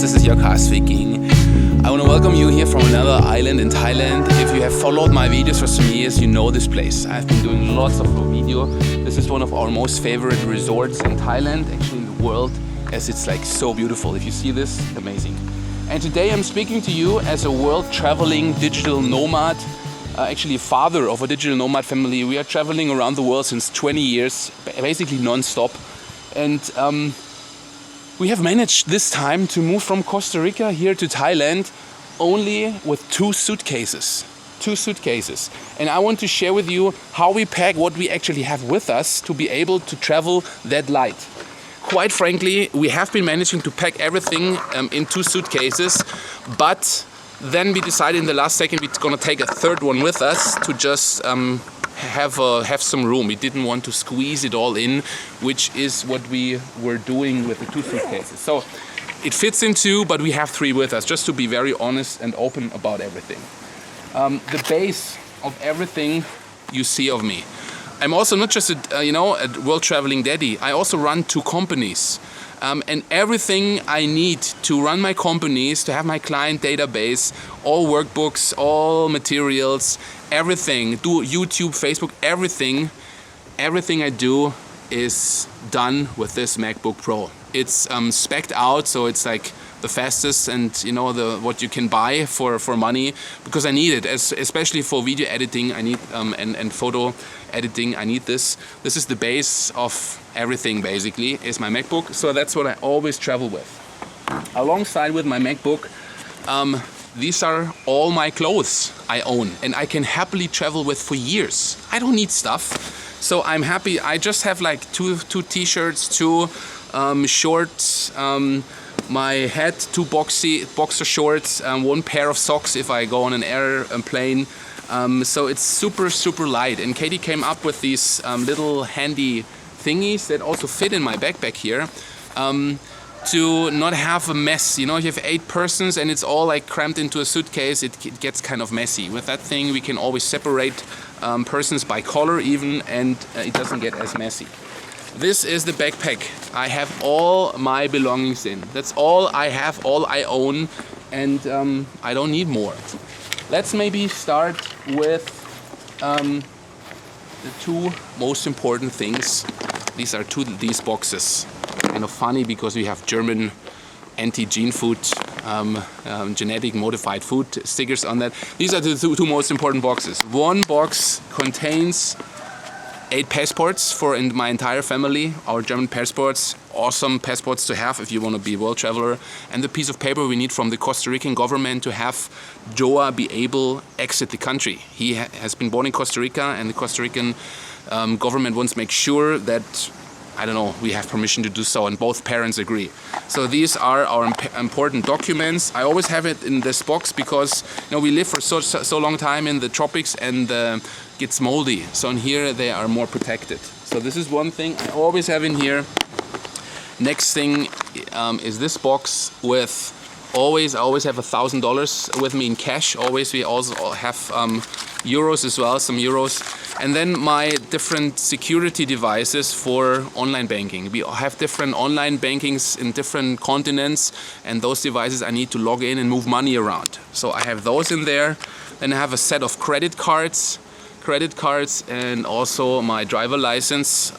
this is your car speaking. I want to welcome you here from another island in Thailand. If you have followed my videos for some years, you know this place. I've been doing lots of video. This is one of our most favorite resorts in Thailand, actually in the world, as it's like so beautiful. If you see this, amazing. And today I'm speaking to you as a world traveling digital nomad, actually father of a digital nomad family. We are traveling around the world since 20 years, basically non-stop. And we have managed this time to move from Costa Rica here to Thailand only with two suitcases. And I want to share with you how we pack what we actually have with us to be able to travel that light. Quite frankly, we have been managing to pack everything in two suitcases, but then we decided in the last second we're gonna take a third one with us to just have some room. We didn't want to squeeze it all in, which is what we were doing with the two suitcases. So it fits in two, but we have three with us, just to be very honest and open about everything. The base of everything you see of me. I'm also not just a world traveling daddy. I also run two companies. And everything I need to run my companies, to have my client database, all workbooks, all materials, everything, do YouTube, Facebook, everything I do is done with this MacBook Pro. It's spec'd out, so it's like the fastest and what you can buy for money, because I need it, especially for video editing. I need and photo editing. I need this. This is the base of everything, basically, is my MacBook. So that's what I always travel with. Alongside with my MacBook, these are all my clothes I own and I can happily travel with for years. I don't need stuff, so I'm happy. I just have like two t-shirts, two shorts, my hat, two boxer shorts, one pair of socks if I go on an airplane. So it's super light. And Katie came up with these little handy thingies that also fit in my backpack here, to not have a mess. You have 8 persons and it's all like cramped into a suitcase. It gets kind of messy. With that thing we can always separate persons by color even, and it doesn't get as messy. This is the backpack I have all my belongings in. That's all I have, all I own, and I don't need more. Let's maybe start with the two most important things. These are these boxes. Kind of funny because we have German anti-gene food, genetic modified food stickers on that. These are the two most important boxes. One box contains 8 passports for my entire family, our German passports, awesome passports to have if you want to be a world traveler, and the piece of paper we need from the Costa Rican government to have Joa be able to exit the country. He has been born in Costa Rica, and the Costa Rican government wants to make sure that, we have permission to do so, and both parents agree. So these are our important documents. I always have it in this box because we live for so long time in the tropics and gets moldy. So in here they are more protected. So this is one thing I always have in here. Next thing is this box with I always have $1,000 with me in cash. Always. We also have euros as well, some euros. And then my different security devices for online banking. We have different online bankings in different continents, and those devices I need to log in and move money around. So I have those in there. Then I have a set of credit cards, and also my driver license,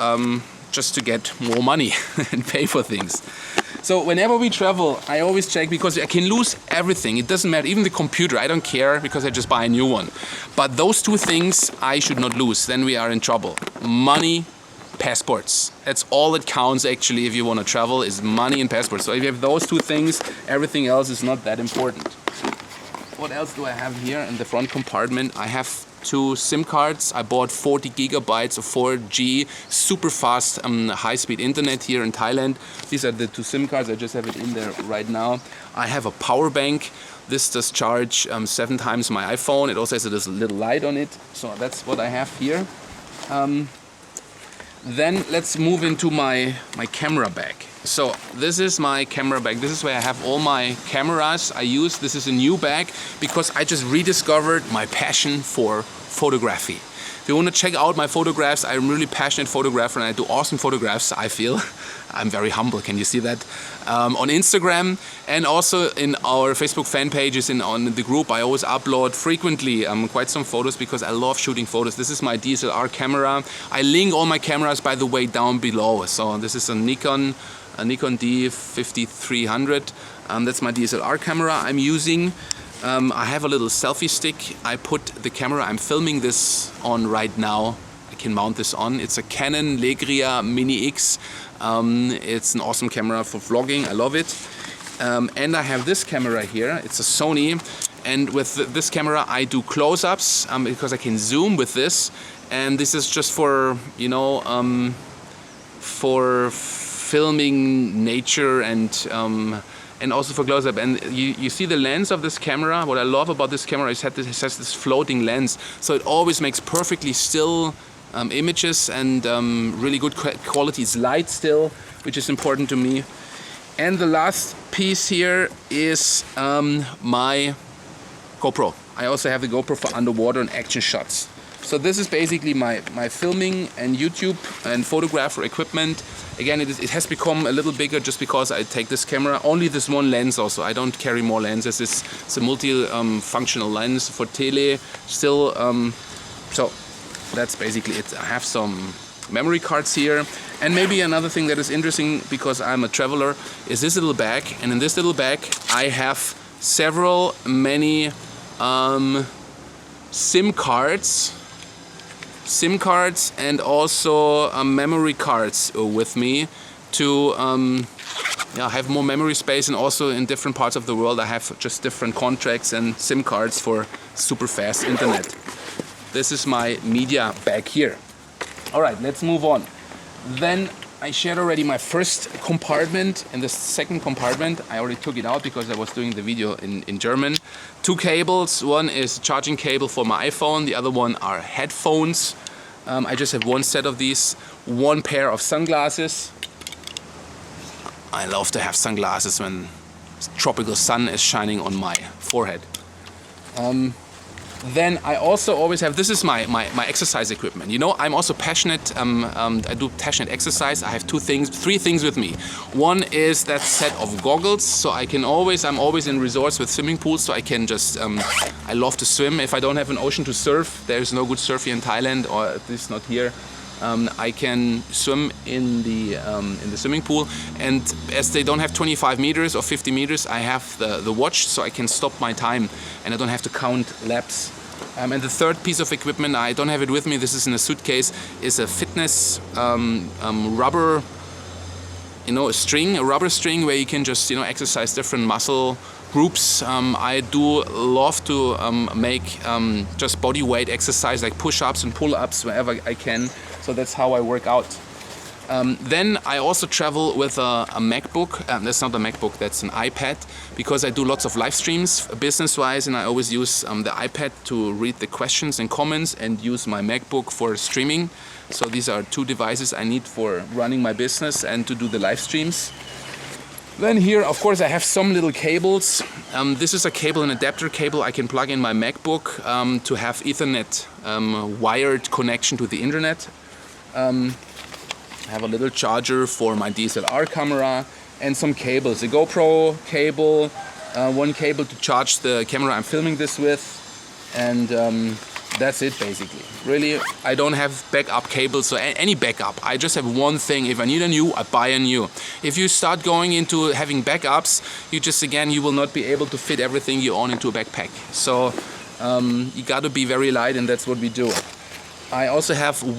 just to get more money and pay for things. So whenever we travel, I always check, because I can lose everything. It doesn't matter, even the computer, I don't care, because I just buy a new one. But those two things I should not lose, then we are in trouble. Money, passports. That's all that counts actually if you want to travel, is money and passports. So if you have those two things, everything else is not that important. What else do I have here in the front compartment? I have 2 SIM cards. I bought 40 gigabytes of 4G super fast high-speed internet here in Thailand. These are the 2 SIM cards. I just have it in there right now. I have a power bank. This does charge 7 times my iPhone. It also has this little light on it. So that's what I have here. Then let's move into my camera bag. So this is my camera bag. This is where I have all my cameras I use. This is a new bag because I just rediscovered my passion for photography. If you want to check out my photographs, I'm a really passionate photographer and I do awesome photographs, I feel. I'm very humble, can you see that? On Instagram and also in our Facebook fan pages on the group, I always upload frequently quite some photos because I love shooting photos. This is my DSLR camera. I link all my cameras, by the way, down below. So this is a Nikon D5300. That's my DSLR camera I'm using. I have a little selfie stick. I put the camera I'm filming this on right now. I can mount this on. It's a Canon Vixia Mini X. It's an awesome camera for vlogging. I love it. And I have this camera here. It's a Sony. And with this camera I do close-ups because I can zoom with this. And this is just for, you know, for filming nature and also for close-up. And you see the lens of this camera. What I love about this camera is that it has this floating lens, so it always makes perfectly still images and really good quality. It's light still, which is important to me. And the last piece here is my Gopro. I also have the Gopro for underwater and action shots. So this is basically my filming and YouTube and photographer equipment. Again, it has become a little bigger just because I take this camera, only this one lens also. I don't carry more lenses. It's a multi-functional lens for tele still. So that's basically it. I have some memory cards here. And maybe another thing that is interesting, because I'm a traveler, is this little bag. And in this little bag I have many SIM cards and also memory cards with me to have more memory space, and also in different parts of the world I have just different contracts and SIM cards for super fast internet. This is my media bag here. Alright, let's move on. Then I shared already my first compartment, and the second compartment I already took it out because I was doing the video in German. 2 cables, one is a charging cable for my iPhone, the other one are headphones. I just have one set of these, 1 pair of sunglasses. I love to have sunglasses when tropical sun is shining on my forehead. Then I also always have, this is my exercise equipment. You know, I'm also passionate, I do passionate exercise. I have 3 things with me. One is that set of goggles, so I'm always in resorts with swimming pools, so I can just, I love to swim. If I don't have an ocean to surf, there's no good surf here in Thailand, or at least not here. I can swim in the swimming pool, and as they don't have 25 meters or 50 meters, I have the watch, so I can stop my time and I don't have to count laps. And the third piece of equipment, I don't have it with me, this is in a suitcase, is a fitness rubber, a rubber string where you can just exercise different muscle groups. I do love to make just body weight exercise like push-ups and pull-ups wherever I can. So that's how I work out. Then I also travel with a Macbook. That's not a Macbook, that's an iPad, because I do lots of live streams business-wise, and I always use the iPad to read the questions and comments and use my Macbook for streaming. So these are 2 devices I need for running my business and to do the live streams. Then here, of course, I have some little cables. This is a cable, an adapter cable I can plug in my MacBook to have Ethernet wired connection to the internet. I have a little charger for my DSLR camera and some cables. A GoPro cable, 1 cable to charge the camera I'm filming this with, and that's it basically. Really, I don't have backup cables or any backup. I just have one thing. If I need a new, I buy a new. If you start going into having backups, you will not be able to fit everything you own into a backpack. So you gotta be very light, and that's what we do. I also have 2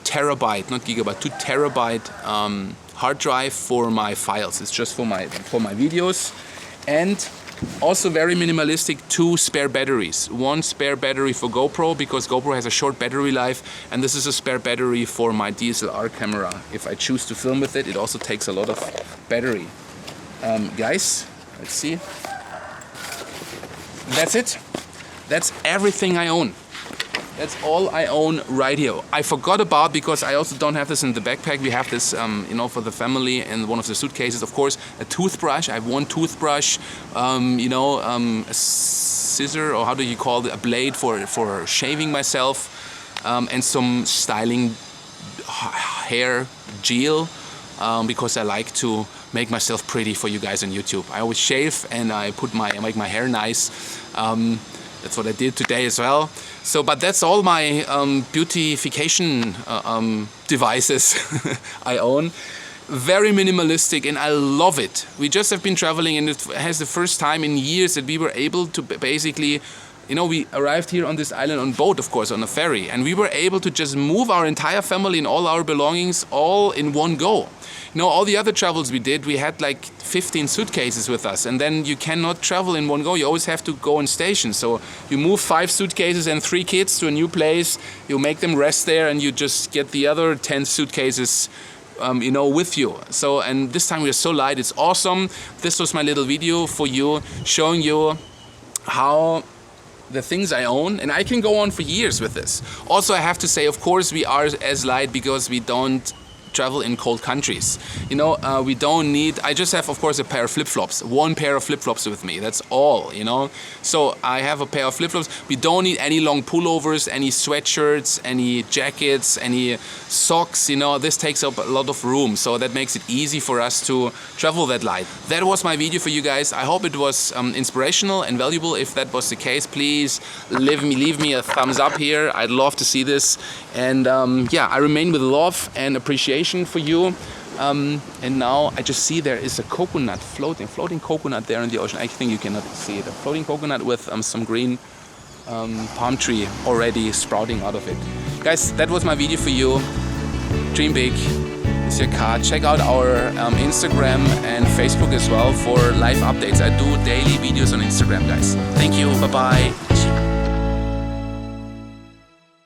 terabyte, not gigabyte, 2 terabyte hard drive for my files. It's just for my videos. And also very minimalistic, 2 spare batteries. 1 spare battery for GoPro, because GoPro has a short battery life, and this is a spare battery for my DSLR camera. If I choose to film with it, it also takes a lot of battery. Guys, let's see. That's it. That's everything I own. That's all I own right here. I forgot about, because I also don't have this in the backpack. We have this, for the family in one of the suitcases. Of course, a toothbrush. I have 1 toothbrush. A scissor, or how do you call it, a blade for shaving myself, and some styling hair gel, because I like to make myself pretty for you guys on YouTube. I always shave and I make my hair nice. That's what I did today as well. So, but that's all my beautification devices I own. Very minimalistic, and I love it. We just have been traveling, and it has the first time in years that we were able to basically, you know, we arrived here on this island on boat, of course, on a ferry, and we were able to just move our entire family and all our belongings all in one go. You know, all the other travels we did, we had like 15 suitcases with us, and then you cannot travel in one go. You always have to go on station. So you move 5 suitcases and 3 kids to a new place, you make them rest there, and you just get the other 10 suitcases you know, with you. So, and this time we are so light, it's awesome. This was my little video for you, showing you how the things I own, and I can go on for years with this. Also, I have to say, of course, we are as light because we don't travel in cold countries. You know, we don't need, I just have, of course, a pair of flip-flops, 1 pair of flip-flops with me, that's all, you know. So I have a pair of flip-flops. We don't need any long pullovers, any sweatshirts, any jackets, any socks, you know. This takes up a lot of room, so that makes it easy for us to travel that light. That was my video for you guys. I hope it was inspirational and valuable. If that was the case, please leave me a thumbs up here. I'd love to see this. And yeah, I remain with love and appreciation for you. And now I just see there is a coconut, floating coconut there in the ocean. I think you cannot see it. A floating coconut with some green palm tree already sprouting out of it. Guys, that was my video for you. Dream big. It's your card. Check out our Instagram and Facebook as well for live updates. I do daily videos on Instagram, guys. Thank you. Bye-bye.